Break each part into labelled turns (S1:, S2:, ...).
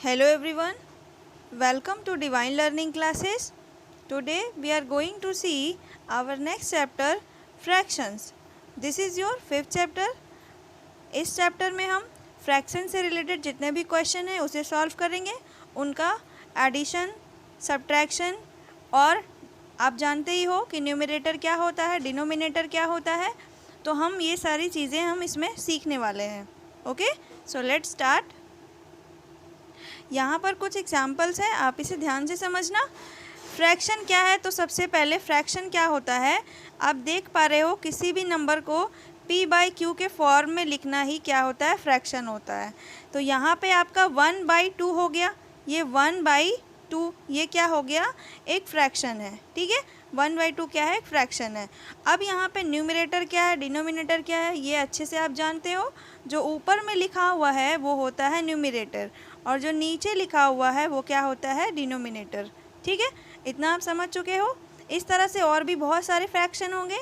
S1: Hello everyone, welcome to Divine Learning Classes. Today we are going to see our next chapter Fractions. This is your fifth chapter. इस chapter में हम fraction से related जितने भी question हैं उसे solve करेंगे, उनका एडिशन, सब्ट्रैक्शन और आप जानते ही हो कि न्यूमरेटर क्या होता है, डिनोमिनेटर क्या होता है, तो हम ये सारी चीज़ें हम इसमें सीखने वाले हैं. Okay, so let's start. यहाँ पर कुछ एग्जाम्पल्स हैं, आप इसे ध्यान से समझना. फ्रैक्शन क्या है, तो सबसे पहले फ्रैक्शन क्या होता है, आप देख पा रहे हो किसी भी नंबर को p/q के फॉर्म में लिखना ही क्या होता है, फ्रैक्शन होता है. तो यहाँ पे आपका 1/2 हो गया, ये 1/2 ये क्या हो गया, एक फ्रैक्शन है. ठीक है, 1/2 क्या है, एक फ्रैक्शन है. अब यहाँ पे न्यूमरेटर क्या है, डिनोमिनेटर क्या है, ये अच्छे से आप जानते हो. जो ऊपर में लिखा हुआ है वो होता है न्यूमरेटर और जो नीचे लिखा हुआ है वो क्या होता है, डिनोमिनेटर. ठीक है, इतना आप समझ चुके हो. इस तरह से और भी बहुत सारे फ्रैक्शन होंगे,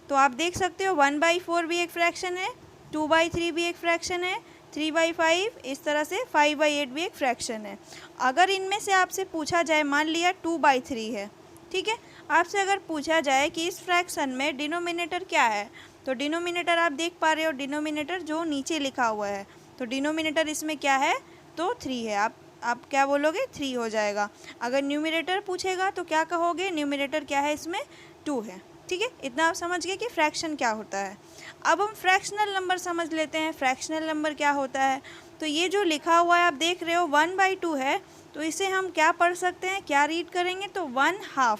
S1: तो आप देख सकते हो 1/4 भी एक फ्रैक्शन है, 2/3 भी एक फ्रैक्शन है, 3/5, इस तरह से 5/8 भी एक फ्रैक्शन है. अगर इनमें से आपसे पूछा जाए, मान लिया 2/3 है, ठीक है, आपसे अगर पूछा जाए कि इस फ्रैक्शन में डिनोमिनेटर क्या है, तो डिनोमिनेटर आप देख पा रहे हो, डिनोमिनेटर जो नीचे लिखा हुआ है, तो डिनोमिनेटर इसमें क्या है, तो 3 है. आप क्या बोलोगे, 3 हो जाएगा. अगर न्यूमरेटर पूछेगा तो क्या कहोगे, न्यूमरेटर क्या है इसमें, 2 है. ठीक है, इतना आप समझ गए कि फ्रैक्शन क्या होता है. अब हम फ्रैक्शनल नंबर समझ लेते हैं. फ्रैक्शनल नंबर क्या होता है, तो ये जो लिखा हुआ है आप देख रहे हो 1/2 है, तो इसे हम क्या पढ़ सकते हैं, क्या रीड करेंगे, तो 1/2.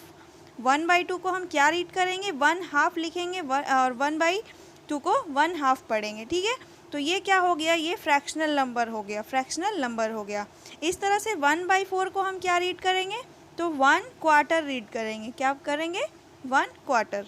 S1: 1/2 को हम क्या रीड करेंगे, 1/2 लिखेंगे और 1/2 को 1/2 पढ़ेंगे. ठीक है, तो ये क्या हो गया, ये फ्रैक्शनल नंबर हो गया, फ्रैक्शनल नंबर हो गया. इस तरह से 1/4 को हम क्या रीड करेंगे, तो 1/4 रीड करेंगे. क्या करेंगे, 1/4.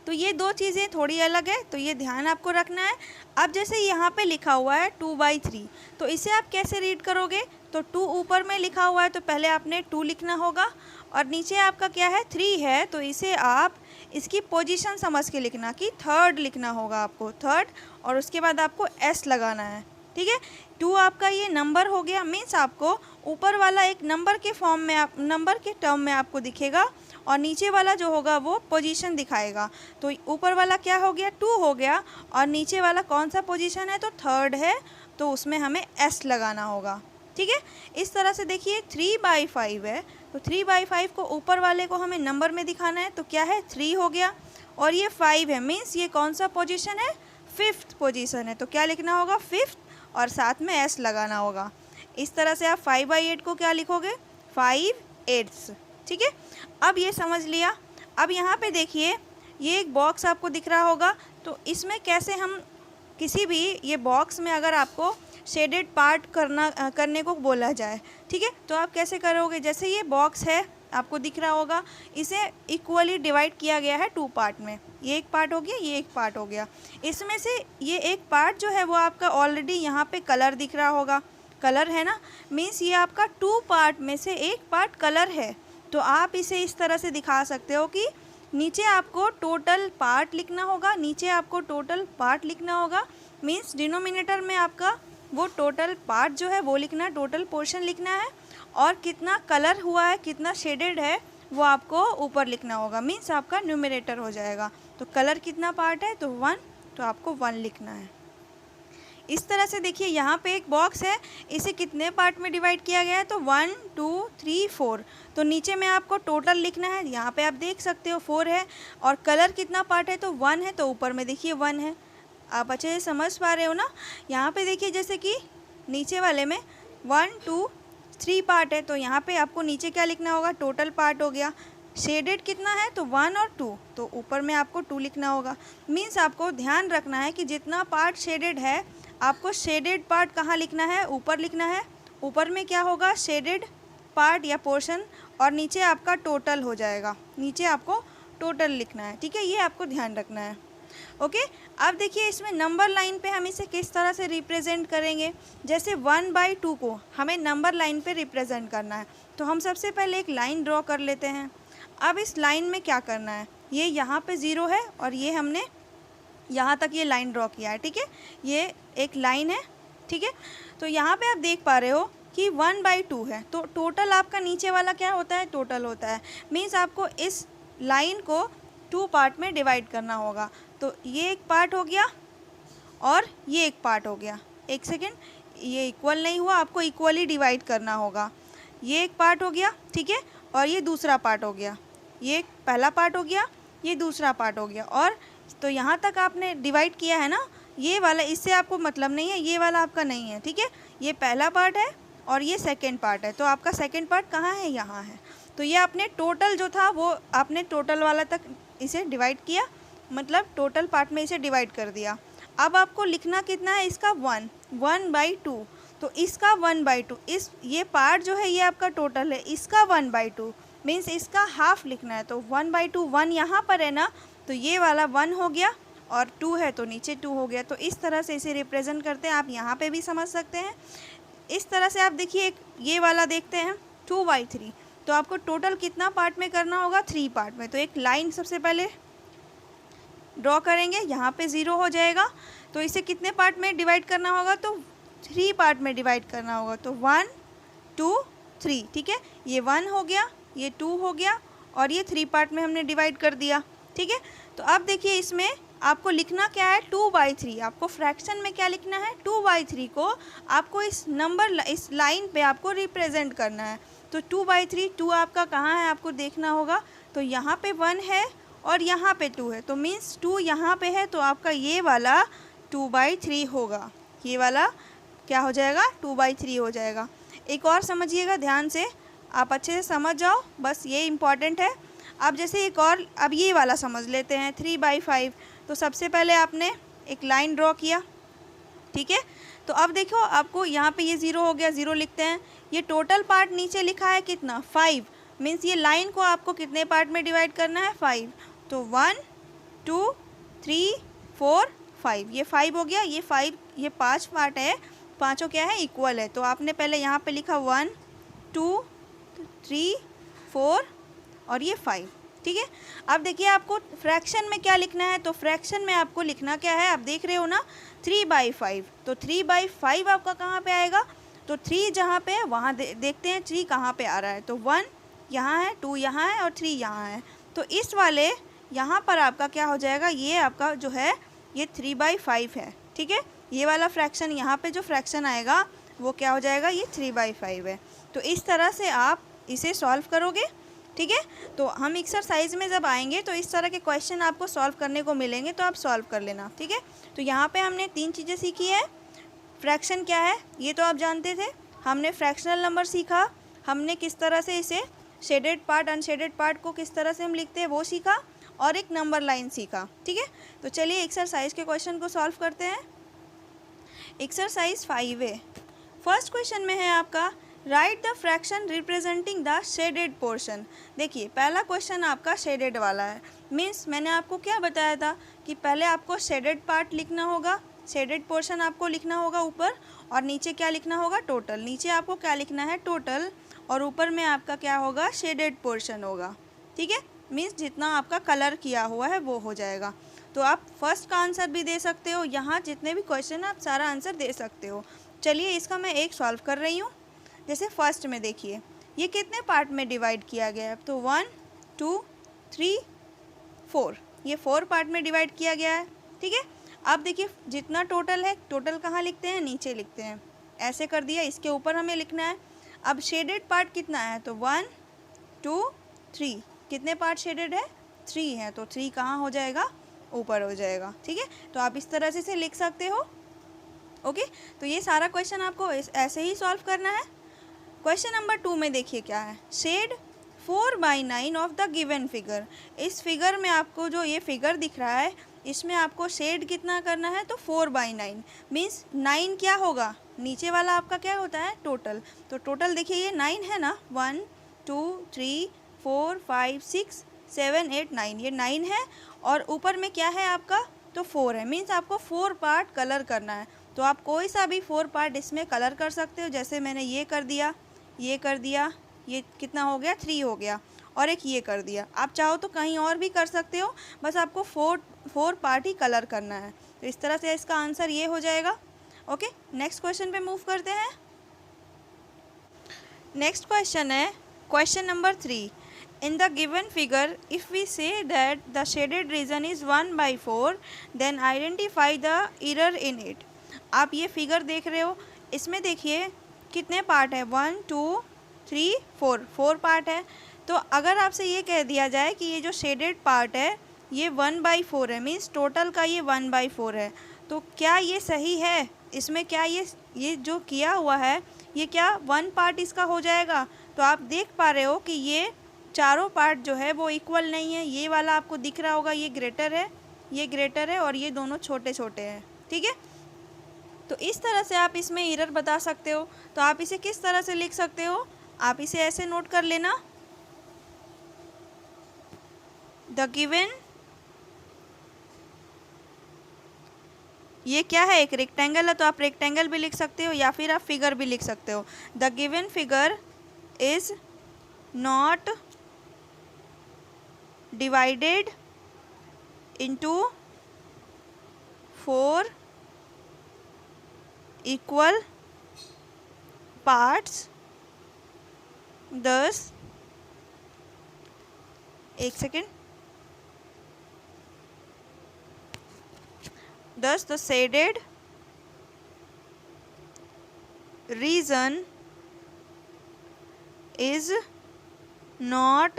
S1: तो ये दो चीज़ें थोड़ी अलग है, तो ये ध्यान आपको रखना है. अब जैसे यहाँ पे लिखा हुआ है 2/3, तो इसे आप कैसे रीड करोगे, तो 2 ऊपर में लिखा हुआ है तो पहले आपने 2 लिखना होगा, और नीचे आपका क्या है, 3 है, तो इसे आप इसकी पोजीशन समझ के लिखना कि थर्ड लिखना होगा आपको, थर्ड, और उसके बाद आपको एस लगाना है. ठीक है, 2 आपका ये नंबर हो गया, मीन्स आपको ऊपर वाला एक नंबर के फॉर्म में, आप नंबर के टर्म में आपको दिखेगा, और नीचे वाला जो होगा वो पोजीशन दिखाएगा. तो ऊपर वाला क्या हो गया, 2 हो गया, और नीचे वाला कौन सा पोजीशन है, तो थर्ड है, तो उसमें हमें एस लगाना होगा. ठीक है, इस तरह से देखिए 3/5 है, तो 3/5 को ऊपर वाले को हमें नंबर में दिखाना है, तो क्या है, 3 हो गया, और ये 5 है, मीन्स ये कौन सा पोजीशन है, 5th पोजीशन है, तो क्या लिखना होगा, 5th, और साथ में एस लगाना होगा. इस तरह से आप 5/8 को क्या लिखोगे, 5/8. ठीक है, अब ये समझ लिया. अब यहाँ पे देखिए ये एक बॉक्स आपको दिख रहा होगा, तो इसमें कैसे हम किसी भी ये बॉक्स में अगर आपको शेडेड पार्ट करने को बोला जाए, ठीक है, तो आप कैसे करोगे, जैसे ये बॉक्स है आपको दिख रहा होगा, इसे इक्वली डिवाइड किया गया है 2 पार्ट में. ये एक पार्ट हो गया, ये एक पार्ट हो गया. इसमें से ये एक पार्ट जो है वो आपका ऑलरेडी यहाँ पे कलर दिख रहा होगा, कलर है ना, मीन्स ये आपका 2 पार्ट में से एक पार्ट कलर है. तो आप इसे इस तरह से दिखा सकते हो कि नीचे आपको टोटल पार्ट लिखना होगा, नीचे आपको टोटल पार्ट लिखना होगा, मीन्स डिनोमिनेटर में आपका वो टोटल पार्ट जो है वो लिखना, टोटल पोर्शन लिखना है, और कितना कलर हुआ है, कितना शेडेड है, वो आपको ऊपर लिखना होगा, मीन्स आपका न्यूमरेटर हो जाएगा. तो कलर कितना पार्ट है, तो 1, तो आपको 1 लिखना है. इस तरह से देखिए यहाँ पे एक बॉक्स है, इसे कितने पार्ट में डिवाइड किया गया है, तो 1 2 3 4, तो नीचे में आपको टोटल लिखना है. यहाँ पे आप देख सकते हो 4 है, और कलर कितना पार्ट है, तो 1 है, तो ऊपर में देखिए 1 है. आप अच्छे से समझ पा रहे हो ना. यहाँ पे देखिए जैसे कि नीचे वाले में 1 2 3 पार्ट है, तो यहाँ पे आपको नीचे क्या लिखना होगा, टोटल पार्ट हो गया. शेडेड कितना है, तो 1 और 2, तो ऊपर में आपको 2 लिखना होगा. मीन्स आपको ध्यान रखना है कि जितना पार्ट शेडेड है, आपको शेडेड पार्ट कहाँ लिखना है, ऊपर लिखना है. ऊपर में क्या होगा, शेडेड पार्ट या पोर्शन, और नीचे आपका टोटल हो जाएगा, नीचे आपको टोटल लिखना है. ठीक है, ये आपको ध्यान रखना है. ओके, अब देखिए इसमें नंबर लाइन पे हम इसे किस तरह से रिप्रेजेंट करेंगे. जैसे 1/2 को हमें नंबर लाइन पे रिप्रेजेंट करना है, तो हम सबसे पहले एक लाइन ड्रॉ कर लेते हैं. अब इस लाइन में क्या करना है, ये यहाँ पे 0 है, और ये हमने यहाँ तक ये लाइन ड्रॉ किया है. ठीक है, ये एक लाइन है. ठीक है, तो यहाँ पे आप देख पा रहे हो कि 1/2 है, तो टोटल आपका नीचे वाला क्या होता है, टोटल होता है। मीन्स आपको इस लाइन को 2 पार्ट में डिवाइड करना होगा। तो ये एक पार्ट हो गया और ये एक पार्ट हो गया। एक सेकेंड, ये इक्वल नहीं हुआ, आपको इक्वली डिवाइड करना होगा। ये एक पार्ट हो गया, ठीक है, और ये दूसरा पार्ट हो गया। ये एक पहला पार्ट हो गया, ये दूसरा पार्ट हो गया। और तो यहाँ तक आपने डिवाइड किया है ना, ये वाला इससे आपको मतलब नहीं है, ये वाला आपका नहीं है, ठीक है। ये पहला पार्ट है और ये सेकंड पार्ट है, तो आपका सेकंड पार्ट कहाँ है, यहाँ है। तो ये आपने टोटल जो था वो आपने टोटल वाला तक इसे डिवाइड किया, मतलब टोटल पार्ट में इसे डिवाइड कर दिया। अब आपको लिखना कितना है, इसका 1/2। तो इसका 1/2, इस ये पार्ट जो है ये आपका टोटल है, इसका 1/2 मीन्स इसका हाफ लिखना है। तो 1/2, 1 यहाँ पर है ना, तो ये वाला 1 हो गया और 2 है तो नीचे 2 हो गया। तो इस तरह से इसे रिप्रेजेंट करते हैं। आप यहाँ पे भी समझ सकते हैं। इस तरह से आप देखिए, ये वाला देखते हैं 2/3। तो आपको टोटल कितना पार्ट में करना होगा, 3 पार्ट में। तो एक लाइन सबसे पहले ड्रॉ करेंगे, यहाँ पे 0 हो जाएगा। तो इसे कितने पार्ट में डिवाइड करना होगा, तो 3 पार्ट में डिवाइड करना होगा। तो 1 2 3, ठीक है। ये 1 हो गया, ये 2 हो गया और ये 3 पार्ट में हमने डिवाइड कर दिया, ठीक है। तो अब देखिए इसमें आपको लिखना क्या है, 2/3। आपको फ्रैक्शन में क्या लिखना है, 2/3 को आपको इस नंबर, इस लाइन पे आपको रिप्रेजेंट करना है। तो 2/3, 2 आपका कहाँ है आपको देखना होगा। तो यहाँ पे 1 है और यहाँ पे 2 है, तो मीन्स 2 यहाँ पे है, तो आपका ये वाला 2/3 होगा। ये वाला क्या हो जाएगा, 2/3 हो जाएगा। एक और समझिएगा ध्यान से, आप अच्छे से समझ जाओ, बस ये इम्पॉर्टेंट है। अब जैसे एक और, अब ये वाला समझ लेते हैं, 3/5। तो सबसे पहले आपने एक लाइन ड्रॉ किया, ठीक है। तो अब देखो आपको यहाँ पे ये 0 हो गया, 0 लिखते हैं। ये टोटल पार्ट नीचे लिखा है कितना, 5। मीन्स ये लाइन को आपको कितने पार्ट में डिवाइड करना है, 5। तो 1 2 3 4 5, ये 5 हो गया। ये 5, ये 5 पार्ट है, पाँचों क्या है, इक्वल है। तो आपने पहले यहाँ पे लिखा 1 2 3 4 और ये 5, ठीक है। अब देखिए आपको फ्रैक्शन में क्या लिखना है, तो फ्रैक्शन में आपको लिखना क्या है, आप देख रहे हो ना, 3/5। तो 3/5 आपका कहाँ पे आएगा, तो 3 जहाँ पे है वहाँ देखते हैं 3 कहाँ पे आ रहा है। तो 1 यहाँ है, 2 यहाँ है और 3 यहाँ है। तो इस वाले यहाँ पर आपका क्या हो जाएगा, ये आपका जो है ये 3/5 है, ठीक है। ये वाला फ्रैक्शन, यहाँ पे जो फ्रैक्शन आएगा वो क्या हो जाएगा, ये 3/5 है। तो इस तरह से आप इसे सॉल्व करोगे, ठीक है। तो हम एक्सरसाइज में जब आएंगे तो इस तरह के क्वेश्चन आपको सॉल्व करने को मिलेंगे, तो आप सॉल्व कर लेना, ठीक है। तो यहाँ पे हमने 3 चीज़ें सीखी है। फ्रैक्शन क्या है ये तो आप जानते थे, हमने फ्रैक्शनल नंबर सीखा, हमने किस तरह से इसे शेडेड पार्ट अनशेडेड पार्ट को किस तरह से हम लिखते हैं वो सीखा, और एक नंबर लाइन सीखा, ठीक है। तो चलिए एक्सरसाइज के क्वेश्चन को सॉल्व करते हैं। एक्सरसाइज 5A, फर्स्ट क्वेश्चन में है आपका, right the fraction representing the shaded portion. देखिए पहला क्वेश्चन आपका शेडेड वाला है। मीन्स मैंने आपको क्या बताया था कि पहले आपको शेडेड पार्ट लिखना होगा, शेडेड पोर्शन आपको लिखना होगा ऊपर, और नीचे क्या लिखना होगा, टोटल। नीचे आपको क्या लिखना है, टोटल, और ऊपर में आपका क्या होगा, शेडेड पोर्शन होगा, ठीक है। मीन्स जितना आपका कलर किया हुआ है वो हो जाएगा। तो आप फर्स्ट का आंसर भी दे सकते हो, यहाँ जितने भी क्वेश्चन है आप सारा आंसर दे सकते हो। चलिए इसका मैं एक सॉल्व कर रही हूँ। जैसे फर्स्ट में देखिए ये कितने पार्ट में डिवाइड किया गया है, तो 1 2 3 4, ये 4 पार्ट में डिवाइड किया गया है, ठीक है। अब देखिए जितना टोटल है, टोटल कहाँ लिखते हैं, नीचे लिखते हैं, ऐसे कर दिया, इसके ऊपर हमें लिखना है। अब शेडेड पार्ट कितना है, तो 1 2 3, कितने पार्ट शेडेड है, 3 है, तो 3 कहाँ हो जाएगा, ऊपर हो जाएगा, ठीक है। तो आप इस तरह से इसे लिख सकते हो, ओके। तो ये सारा क्वेश्चन आपको ऐसे ही सॉल्व करना है। क्वेश्चन नंबर 2 में देखिए क्या है, shade 4/9 of the given figure. इस फिगर में आपको जो ये फिगर दिख रहा है इसमें आपको शेड कितना करना है, तो 4/9 मीन्स 9 क्या होगा, नीचे वाला आपका क्या होता है, टोटल। तो टोटल देखिए ये 9 है ना, 1 2 3 4 5 6 7 8 9, ये 9 है, और ऊपर में क्या है आपका, तो 4 है। मीन्स आपको 4 पार्ट कलर करना है। तो आप कोई सा भी 4 पार्ट इसमें कलर कर सकते हो। जैसे मैंने ये कर दिया, ये कर दिया, ये कितना हो गया, 3 हो गया, और एक ये कर दिया। आप चाहो तो कहीं और भी कर सकते हो, बस आपको 4 पार्ट ही कलर करना है। तो इस तरह से इसका आंसर ये हो जाएगा, ओके। नेक्स्ट क्वेश्चन पे मूव करते हैं। नेक्स्ट क्वेश्चन है question number 3। In the given figure, if we say that the shaded region is 1/4, then identify the error in it. आप ये फिगर देख रहे हो, इसमें देखिए कितने पार्ट है, 1 2 3 4 पार्ट है। तो अगर आपसे ये कह दिया जाए कि ये जो शेडेड पार्ट है ये 1/4 है, मीन्स टोटल का ये 1/4 है, तो क्या ये सही है? इसमें क्या ये जो किया हुआ है ये क्या 1 पार्ट इसका हो जाएगा? तो आप देख पा रहे हो कि ये चारों पार्ट जो है वो इक्वल नहीं है। ये वाला आपको दिख रहा होगा, ये ग्रेटर है, ये ग्रेटर है, और ये दोनों छोटे छोटे हैं। ठीक है, तो इस तरह से आप इसमें एरर बता सकते हो। तो आप इसे किस तरह से लिख सकते हो? आप इसे ऐसे नोट कर लेना, द गिवन, ये क्या है, एक रेक्टेंगल है, तो आप रेक्टेंगल भी लिख सकते हो या फिर आप फिगर भी लिख सकते हो। The given figure is not divided into 4 equal parts, thus एक second, thus the shaded region is not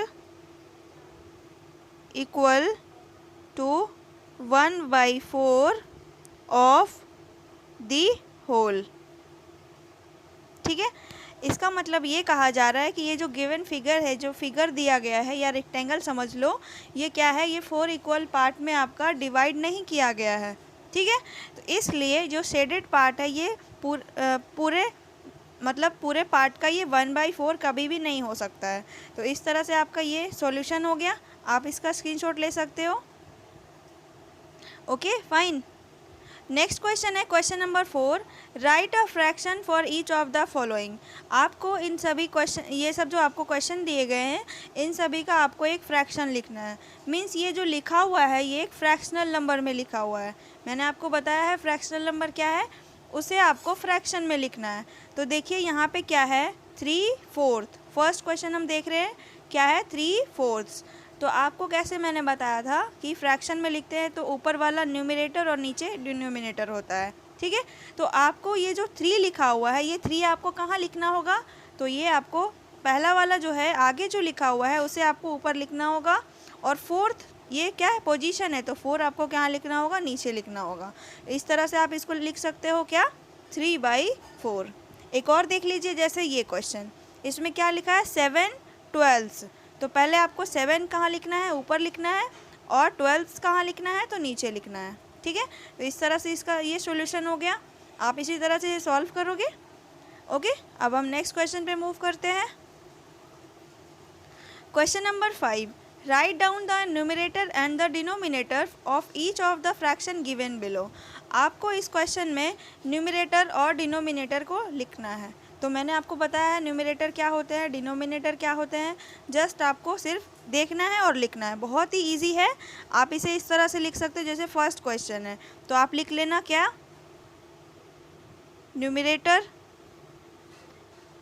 S1: equal to 1/4 of the whole। ठीक है, इसका मतलब ये कहा जा रहा है कि ये जो गिवन फिगर है, जो फिगर दिया गया है या रेक्टेंगल समझ लो, ये क्या है, ये 4 इक्वल पार्ट में आपका डिवाइड नहीं किया गया है। ठीक है, तो इसलिए जो शेडेड पार्ट है ये पूरे पार्ट का ये 1/4 कभी भी नहीं हो सकता है। तो इस तरह से आपका ये सॉल्यूशन हो गया, आप इसका स्क्रीनशॉट ले सकते हो। Okay fine. नेक्स्ट क्वेश्चन है question number 4, right a fraction for each of the following. आपको इन सभी क्वेश्चन, ये सब जो आपको क्वेश्चन दिए गए हैं, इन सभी का आपको एक फ्रैक्शन लिखना है। मीन्स ये जो लिखा हुआ है ये एक फ्रैक्शनल नंबर में लिखा हुआ है। मैंने आपको बताया है फ्रैक्शनल नंबर क्या है, उसे आपको फ्रैक्शन में लिखना है। तो देखिए यहाँ पे क्या है, 3/4। फर्स्ट क्वेश्चन हम देख रहे हैं, क्या है, 3/4। तो आपको कैसे मैंने बताया था कि फ्रैक्शन में लिखते हैं तो ऊपर वाला न्यूमरेटर और नीचे डिनोमिनेटर होता है। ठीक है, तो आपको ये जो 3 लिखा हुआ है, ये 3 आपको कहाँ लिखना होगा? तो ये आपको पहला वाला जो है आगे जो लिखा हुआ है उसे आपको ऊपर लिखना होगा, और 4th ये क्या है, पोजीशन है, तो 4 आपको कहाँ लिखना होगा, नीचे लिखना होगा। इस तरह से आप इसको लिख सकते हो, क्या, 3/4। एक और देख लीजिए, जैसे ये क्वेश्चन, इसमें क्या लिखा है, 7/12। तो पहले आपको 7 कहाँ लिखना है, ऊपर लिखना है, और 12 कहाँ लिखना है, तो नीचे लिखना है। ठीक है, तो इस तरह से इसका ये सॉल्यूशन हो गया। आप इसी तरह से सॉल्व करोगे। ओके, अब हम नेक्स्ट क्वेश्चन पे मूव करते हैं। Question number 5, right down the numerator and the denominator of each of the fraction given below. आपको इस क्वेश्चन में न्यूमरेटर और डिनोमिनेटर को लिखना है। तो मैंने आपको बताया है न्यूमरेटर क्या होते हैं, डिनोमिनेटर क्या होते हैं, जस्ट आपको सिर्फ देखना है और लिखना है। बहुत ही इजी है, आप इसे इस तरह से लिख सकते हो, जैसे फर्स्ट क्वेश्चन है तो आप लिख लेना, क्या, न्यूमरेटर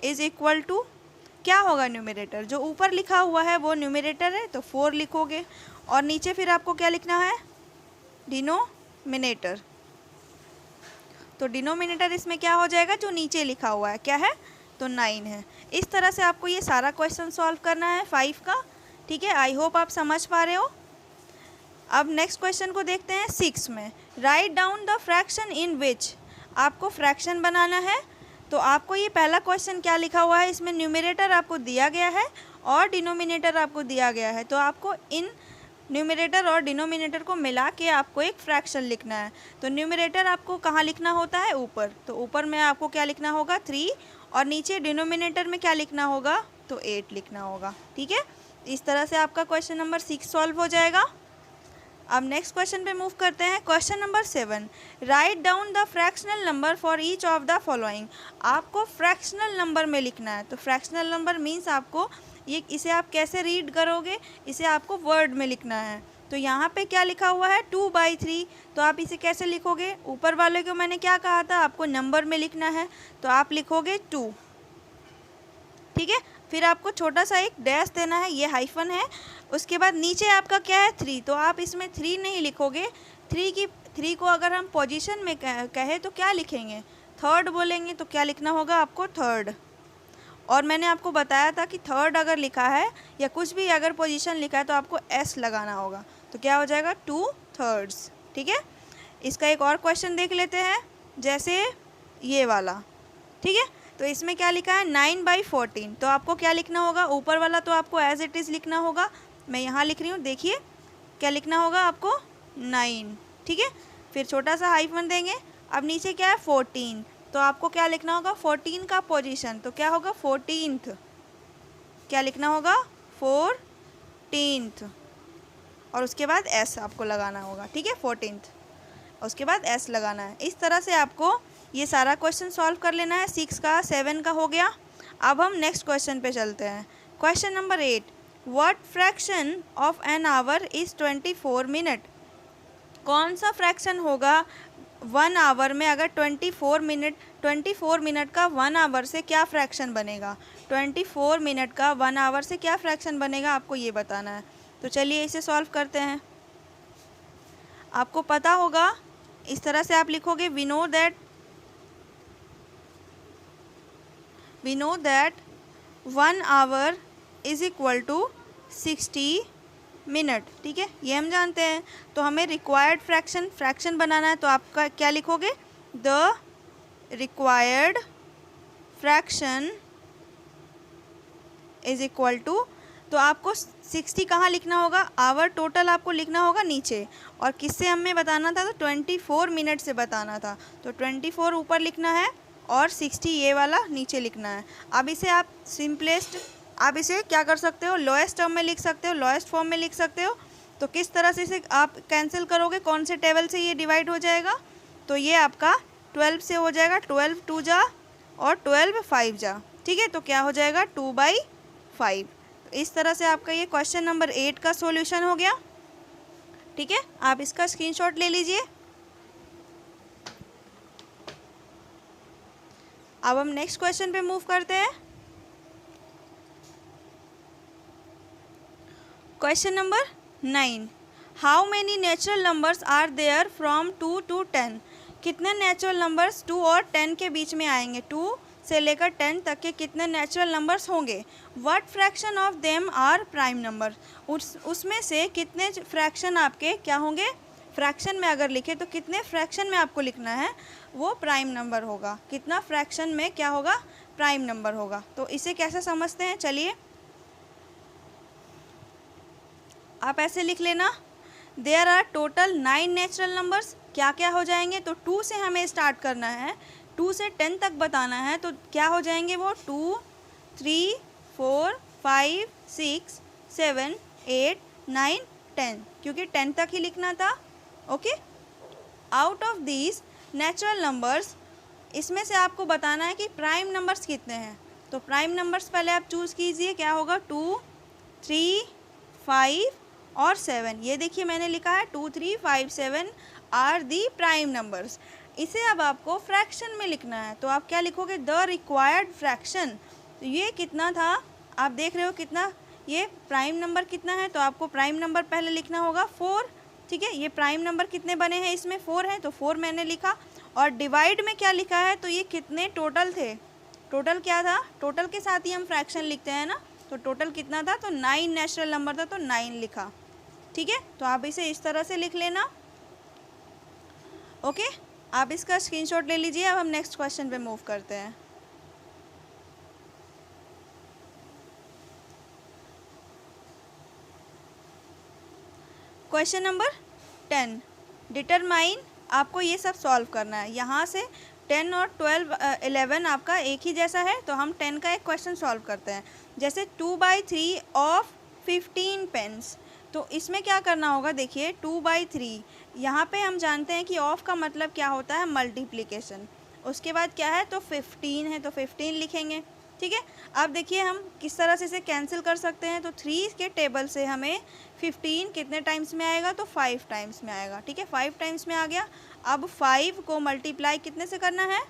S1: इज इक्वल टू, क्या होगा न्यूमरेटर, जो ऊपर लिखा हुआ है वो न्यूमरेटर है तो 4 लिखोगे, और नीचे फिर आपको क्या लिखना है, डिनोमिनेटर। तो डिनोमिनेटर इसमें क्या हो जाएगा, जो नीचे लिखा हुआ है, क्या है, तो 9 है। इस तरह से आपको ये सारा क्वेश्चन सॉल्व करना है 5 का। ठीक है, आई होप आप समझ पा रहे हो। अब नेक्स्ट क्वेश्चन को देखते हैं 6 में, right down the fraction in which. आपको फ्रैक्शन बनाना है, तो आपको ये पहला क्वेश्चन क्या लिखा हुआ है, इसमें न्यूमरेटर आपको दिया गया है और डिनोमिनेटर आपको दिया गया है। तो आपको इन न्यूमरेटर और डिनोमिनेटर को मिला के आपको एक फ्रैक्शन लिखना है। तो न्यूमरेटर आपको कहाँ लिखना होता है, ऊपर, तो ऊपर में आपको क्या लिखना होगा, 3, और नीचे डिनोमिनेटर में क्या लिखना होगा, तो 8 लिखना होगा। ठीक है, इस तरह से आपका क्वेश्चन नंबर 6 सॉल्व हो जाएगा। अब नेक्स्ट क्वेश्चन पे मूव करते हैं। Question number 7, right down the fractional number for each of the following. आपको फ्रैक्शनल नंबर में लिखना है। तो फ्रैक्शनल नंबर मीन्स आपको ये, इसे आप कैसे रीड करोगे, इसे आपको वर्ड में लिखना है। तो यहाँ पे क्या लिखा हुआ है, 2/3। तो आप इसे कैसे लिखोगे, ऊपर वाले को मैंने क्या कहा था, आपको नंबर में लिखना है, तो आप लिखोगे 2। ठीक है। फिर आपको छोटा सा एक डैश देना है, ये हाइफन है। उसके बाद नीचे आपका क्या है 3, तो आप इसमें 3 नहीं लिखोगे। 3 को अगर हम पोजीशन में कहें तो क्या लिखेंगे, थर्ड बोलेंगे। तो क्या लिखना होगा आपको, थर्ड। और मैंने आपको बताया था कि थर्ड अगर लिखा है या कुछ भी अगर पोजीशन लिखा है तो आपको एस लगाना होगा। तो क्या हो जाएगा 2/3। ठीक है। इसका एक और क्वेश्चन देख लेते हैं, जैसे ये वाला। ठीक है। तो इसमें क्या लिखा है 9/14। तो आपको क्या लिखना होगा, ऊपर वाला तो आपको एज इट इज़ लिखना होगा। मैं यहाँ लिख रही हूँ, देखिए क्या लिखना होगा आपको 9। ठीक है। फिर छोटा सा हाइफन देंगे। अब नीचे क्या है 14, तो आपको क्या लिखना होगा 14 का पोजीशन, तो क्या होगा 14th। क्या लिखना होगा 14th। और उसके बाद एस आपको लगाना होगा। ठीक है, 14th, उसके बाद एस लगाना है। इस तरह से आपको ये सारा क्वेश्चन सॉल्व कर लेना है। 6 का 7 का हो गया। अब हम नेक्स्ट क्वेश्चन पे चलते हैं। Question number 8, what fraction of an hour is 24 minute. कौन सा फ्रैक्शन होगा 1 आवर में, अगर 24 मिनट का 1 आवर से क्या फ्रैक्शन बनेगा। 24 मिनट का 1 आवर से क्या फ्रैक्शन बनेगा, आपको ये बताना है। तो चलिए इसे सॉल्व करते हैं। आपको पता होगा, इस तरह से आप लिखोगे, we know that 1 hour is equal to 60 minute. ठीक है, ये हम जानते हैं। तो हमें रिक्वायर्ड फ्रैक्शन बनाना है। तो आपका क्या लिखोगे, the required fraction is equal to, तो आपको 60 कहाँ लिखना होगा, आवर टोटल आपको लिखना होगा नीचे। और किससे हमें बताना था, तो 24 मिनट से बताना था। तो 24 ऊपर लिखना है और 60 ये वाला नीचे लिखना है। अब इसे आप आप इसे क्या कर सकते हो, लोएस्ट टर्म में लिख सकते हो, लोएस्ट फॉर्म में लिख सकते हो। तो किस तरह से इसे आप कैंसिल करोगे, कौन से टेबल से ये डिवाइड हो जाएगा, तो ये आपका 12 से हो जाएगा। 12 2 जा और 12 5 जा। ठीक है, तो क्या हो जाएगा 2/5। तो इस तरह से आपका ये क्वेश्चन नंबर 8 का सॉल्यूशन हो गया। ठीक है, आप इसका स्क्रीनशॉट ले लीजिए। अब हम नेक्स्ट क्वेश्चन पे मूव करते हैं। Question number 9, how many natural numbers are there from 2 to 10। कितने नेचुरल नंबर्स 2 और 10 के बीच में आएंगे, 2 से लेकर 10 तक के कितने नेचुरल नंबर्स होंगे। What fraction of them are prime number. उसमें से कितने फ्रैक्शन आपके क्या होंगे, फ्रैक्शन में अगर लिखे तो कितने फ्रैक्शन में आपको लिखना है, वो प्राइम नंबर होगा। कितना फ्रैक्शन में क्या होगा, प्राइम नंबर होगा। तो इसे कैसे समझते हैं, चलिए आप ऐसे लिख लेना, there are total 9 natural numbers. क्या क्या हो जाएंगे, तो 2 से हमें स्टार्ट करना है, 2 से 10 तक बताना है। तो क्या हो जाएंगे वो, 2 3 4 5 6 7 8 9 10, क्योंकि 10 तक ही लिखना था। Okay, out of these natural numbers, इसमें से आपको बताना है कि प्राइम नंबर्स कितने हैं। तो प्राइम नंबर्स पहले आप चूज़ कीजिए, क्या होगा 2 3 5 और 7। ये देखिए मैंने लिखा है 2 3 5 7 आर दी प्राइम नंबर्स। इसे अब आपको फ्रैक्शन में लिखना है। तो आप क्या लिखोगे, द रिक्वायर्ड फ्रैक्शन। तो ये कितना था, आप देख रहे हो कितना, ये प्राइम नंबर कितना है, तो आपको प्राइम नंबर पहले लिखना होगा 4। ठीक है, ये प्राइम नंबर कितने बने हैं, इसमें 4 है, तो 4 मैंने लिखा। और डिवाइड में क्या लिखा है, तो ये कितने टोटल थे, टोटल क्या था, टोटल के साथ ही हम फ्रैक्शन लिखते हैं ना। तो टोटल कितना था, तो 9 नेचुरल नंबर था, तो 9 लिखा। ठीक है, तो आप इसे इस तरह से लिख लेना। ओके, आप इसका स्क्रीनशॉट ले लीजिए। अब हम नेक्स्ट क्वेश्चन पे मूव करते हैं। क्वेश्चन नंबर 10, डिटरमाइन, आपको ये सब सॉल्व करना है। यहाँ से 10 और 12 11 आपका एक ही जैसा है, तो हम 10 का एक क्वेश्चन सॉल्व करते हैं। जैसे 2/3 ऑफ 15 पेन्स। तो इसमें क्या करना होगा, देखिए 2/3, यहाँ पे हम जानते हैं कि ऑफ का मतलब क्या होता है, मल्टीप्लिकेशन। उसके बाद क्या है, तो 15 है, तो 15 लिखेंगे। ठीक है, अब देखिए हम किस तरह से इसे कैंसिल कर सकते हैं। तो 3 के टेबल से हमें 15 कितने टाइम्स में आएगा, तो 5 टाइम्स में आएगा। ठीक है, 5 टाइम्स में आ गया। अब 5 को मल्टीप्लाई कितने से करना है,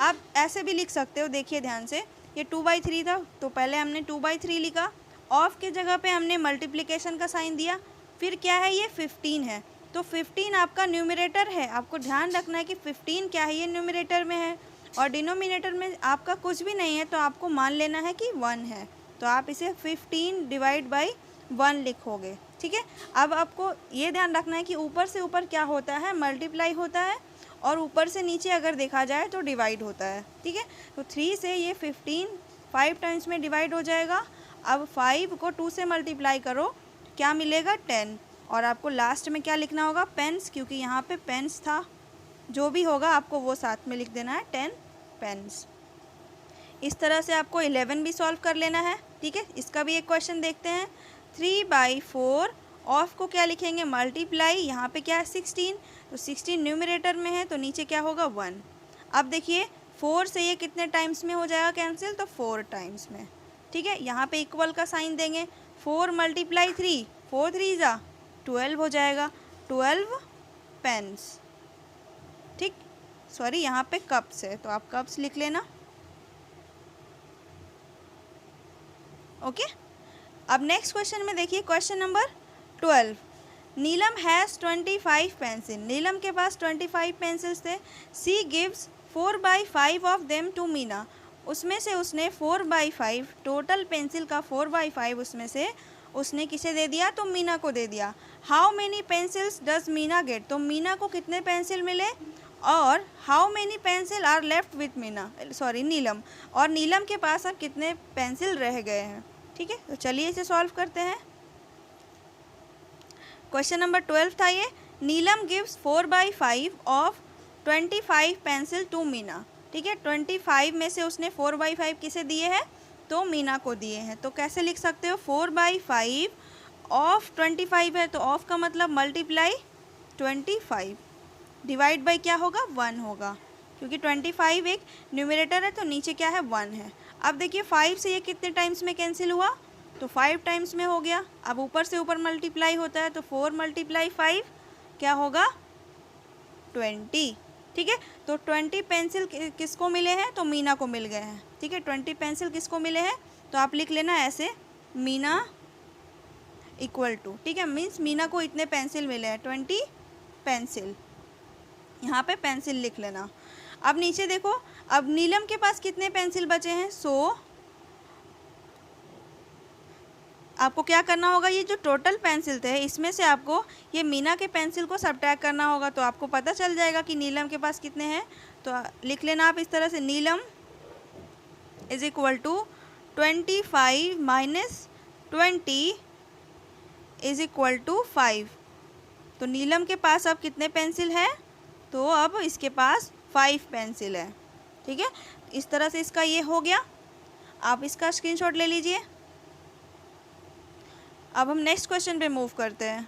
S1: आप ऐसे भी लिख सकते हो, देखिए ध्यान से, ये 2/3 था, तो पहले हमने 2/3 लिखा, ऑफ के जगह पे हमने मल्टीप्लिकेशन का साइन दिया, फिर क्या है ये 15 है, तो 15 आपका न्यूमरेटर है। आपको ध्यान रखना है कि 15 क्या है, ये न्यूमरेटर में है और डिनोमिनेटर में आपका कुछ भी नहीं है, तो आपको मान लेना है कि 1 है, तो आप इसे 15 डिवाइड बाई 1 लिखोगे। ठीक है, अब आपको ये ध्यान रखना है कि ऊपर से ऊपर क्या होता है, मल्टीप्लाई होता है, और ऊपर से नीचे अगर देखा जाए तो डिवाइड होता है। ठीक है, तो 3 से ये 15 5 टाइम्स में डिवाइड हो जाएगा। अब 5 को 2 से मल्टीप्लाई करो, क्या मिलेगा 10, और आपको लास्ट में क्या लिखना होगा, पेन्स, क्योंकि यहाँ पे पेन्स था, जो भी होगा आपको वो साथ में लिख देना है, 10 पेन्स। इस तरह से आपको 11 भी सॉल्व कर लेना है। ठीक है, इसका भी एक क्वेश्चन देखते हैं। 3/4 ऑफ को क्या लिखेंगे, मल्टीप्लाई, यहाँ पे क्या है 16, तो 16 न्यूमरेटर में है, तो नीचे क्या होगा 1। अब देखिए 4 से ये कितने टाइम्स में हो जाएगा कैंसिल, तो 4 टाइम्स में। ठीक है, यहाँ पे इक्वल का साइन देंगे, 4 × 3, 4 3 ज़ा 12 हो जाएगा, 12 पेन्स। ठीक, सॉरी यहाँ पे कप्स है, तो आप कप्स लिख लेना। ओके, अब नेक्स्ट क्वेश्चन में देखिए, question number 12। Neelam has 25 pencil, Neelam के पास 25 पेंसिल्स थे। She gives 4/5 of them to Meena, उसमें से उसने 4/5 टोटल पेंसिल का 4/5 उसमें से उसने किसे दे दिया, तो मीना को दे दिया। How many pencils does Meena get, तो मीना को कितने पेंसिल मिले, और how many pencil are left with Meena, sorry Neelam, और नीलम के पास अब कितने पेंसिल रह गए हैं। ठीक है, तो चलिए इसे सॉल्व करते हैं। क्वेश्चन नंबर 12 था ये, Neelam gives 4/5 of 25 pencil to Meena. ठीक है, 25 में से उसने 4/5 किसे दिए हैं, तो मीना को दिए हैं। तो कैसे लिख सकते हो, 4/5 ऑफ 25 है, तो ऑफ का मतलब मल्टीप्लाई 25, डिवाइड बाई क्या होगा 1 होगा, क्योंकि 25 एक न्यूमरेटर है, तो नीचे क्या है 1 है। अब देखिए 5 से ये कितने टाइम्स में कैंसिल हुआ, तो 5 टाइम्स में हो गया। अब ऊपर से ऊपर मल्टीप्लाई होता है, तो 4 × 5 क्या होगा 20। ठीक है, तो 20 पेंसिल किसको मिले हैं, तो मीना को मिल गए हैं। ठीक है, 20 पेंसिल किसको मिले हैं, तो आप लिख लेना ऐसे, मीना इक्वल टू, ठीक है, मीन्स मीना को इतने पेंसिल मिले हैं, 20 पेंसिल, यहाँ पे पेंसिल लिख लेना। अब नीचे देखो, अब नीलम के पास कितने पेंसिल बचे हैं, 100। आपको क्या करना होगा, ये जो टोटल पेंसिल थे इसमें से आपको ये मीना के पेंसिल को सब्ट्रैक्ट करना होगा, तो आपको पता चल जाएगा कि नीलम के पास कितने हैं। तो लिख लेना आप इस तरह से, Neelam is equal to 25 minus 20 is equal to 5। तो नीलम के पास अब कितने पेंसिल है, तो अब इसके पास 5 पेंसिल है। ठीक है, इस तरह से इसका ये हो गया, आप इसका स्क्रीनशॉट ले लीजिए। अब हम नेक्स्ट क्वेश्चन पे मूव करते हैं।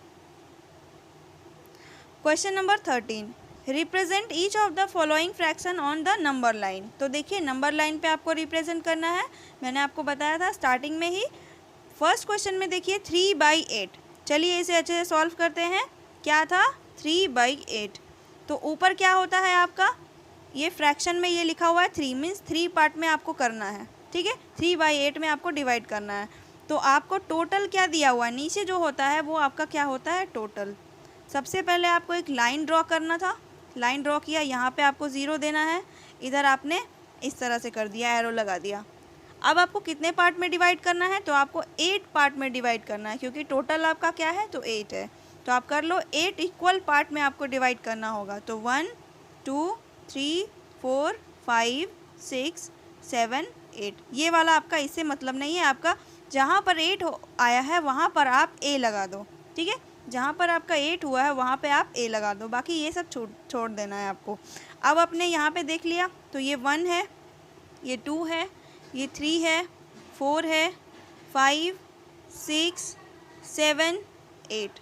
S1: Question number 13, represent each of the following fraction on the number line. तो देखिए नंबर लाइन पे आपको रिप्रेजेंट करना है, मैंने आपको बताया था स्टार्टिंग में ही। फर्स्ट क्वेश्चन में देखिए 3/8, चलिए इसे अच्छे से सॉल्व करते हैं। क्या था, 3/8, तो ऊपर क्या होता है आपका, ये फ्रैक्शन में ये लिखा हुआ है 3, मीन्स 3 पार्ट में आपको करना है। ठीक है, 3/8 में आपको डिवाइड करना है। तो आपको टोटल क्या दिया हुआ है, नीचे जो होता है वो आपका क्या होता है, टोटल। सबसे पहले आपको एक लाइन ड्रॉ करना था, लाइन ड्रॉ किया, यहाँ पे आपको 0 देना है, इधर आपने इस तरह से कर दिया, एरो लगा दिया। अब आपको कितने पार्ट में डिवाइड करना है, तो आपको 8 पार्ट में डिवाइड करना है, क्योंकि टोटल आपका क्या है, तो 8 है। तो आप कर लो, 8 इक्वल पार्ट में आपको डिवाइड करना होगा। तो 1 2 3 4 5 6 7 8, ये वाला आपका इससे मतलब नहीं है। आपका जहाँ पर 8 आया है वहाँ पर आप ए लगा दो। ठीक है, जहाँ पर आपका 8 हुआ है वहाँ पे आप ए लगा दो, बाकी ये सब छोड़ देना है आपको। अब आपने यहाँ पे देख लिया, तो ये 1 है, ये 2 है, ये 3 है, 4 है, 5 6 7 8।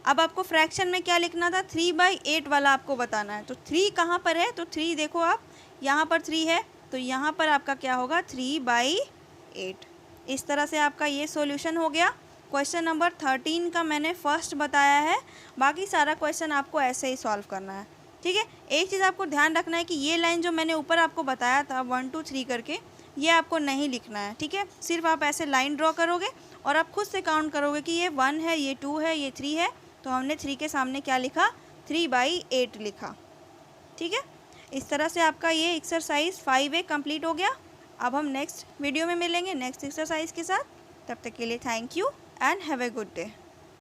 S1: अब आपको फ्रैक्शन में क्या लिखना था, 3/8 वाला आपको बताना है। तो 3 कहाँ पर है, तो 3 देखो आप, यहाँ पर 3 है, तो यहाँ पर आपका क्या होगा, 3/8। इस तरह से आपका ये सॉल्यूशन हो गया। क्वेश्चन नंबर 13 का मैंने फर्स्ट बताया है, बाकी सारा क्वेश्चन आपको ऐसे ही सॉल्व करना है। ठीक है, एक चीज़ आपको ध्यान रखना है कि ये लाइन जो मैंने ऊपर आपको बताया था 1 2 3 करके, ये आपको नहीं लिखना है, ठीक है। सिर्फ आप ऐसे लाइन ड्रॉ करोगे और आप खुद से काउंट करोगे कि ये 1 है, ये 2 है, ये 3 है, तो हमने 3 के सामने क्या लिखा, 3/8 लिखा, ठीक है। इस तरह से आपका ये एक्सरसाइज 5A कंप्लीट हो गया। अब हम नेक्स्ट वीडियो में मिलेंगे नेक्स्ट एक्सरसाइज के साथ। तब तक के लिए thank you and have a good day.